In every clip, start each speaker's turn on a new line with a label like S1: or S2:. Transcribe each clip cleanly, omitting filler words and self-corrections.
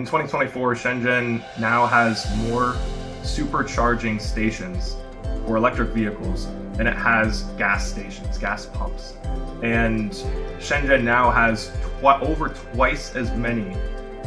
S1: 2024, Shenzhen now has more supercharging stations for electric vehicles than it has gas stations, gas pumps. And Shenzhen now has over twice as many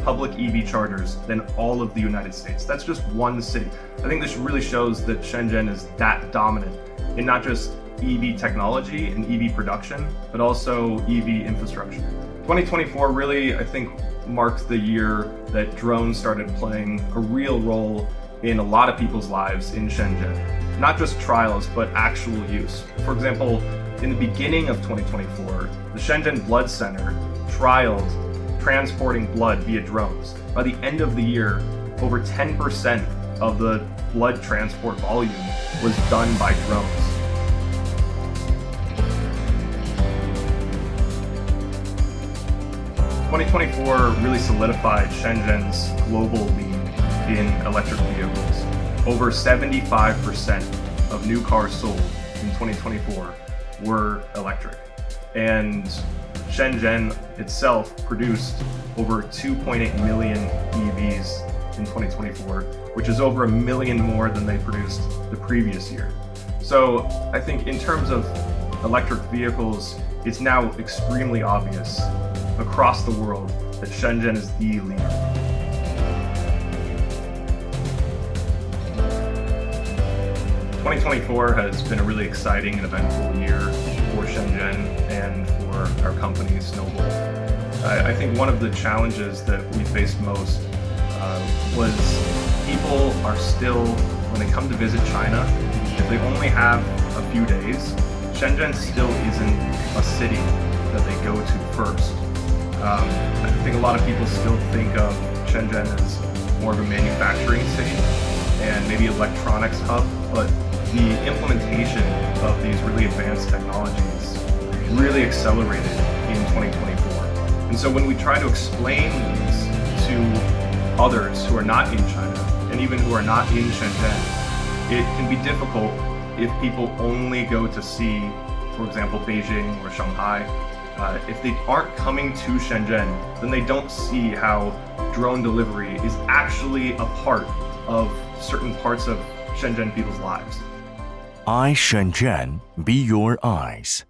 S1: public EV chargers than all of the United States. That's just one city. I think this really shows that Shenzhen is that dominant in not just EV technology and EV production, but also EV infrastructure. 2024 really, I think, marked the year that drones started playing a real role in a lot of people's lives in Shenzhen. Not just trials, but actual use. For example, in the beginning of 2024, the Shenzhen Blood Center trialed transporting blood via drones. By the end of the year, over 10% of the blood transport volume was done by drones. Twenty 2024 really solidified Shenzhen's global lead in electric vehicles. Over 75% of new cars sold in 2024 were electric. And Shenzhen itself produced over 2.8 million EVs in 2024, which is over 1 million more than they produced the previous year. So I think in terms of electric vehicles, it's now extremely obvious across the world that Shenzhen is the leader. Twenty 2024 has been a really exciting and eventful year for Shenzhen and for our company, Snowball. I think one of the challenges that we faced most was people are still, when they come to visit China, if they only have a few days, Shenzhen still isn't a city that they go to first. I think a lot of people still think of Shenzhen as more of a manufacturing city and maybe electronics hub, but the implementation of these really advanced technologies really accelerated in 2024. And so when we try to explain these to others who are not in China and even who are not in Shenzhen, it can be difficult if people only go to see, for example, Beijing or Shanghai. If they aren't coming to Shenzhen, then they don't see how drone delivery is actually a part of certain parts of Shenzhen people's lives.
S2: EyeShenzhen, be your eyes.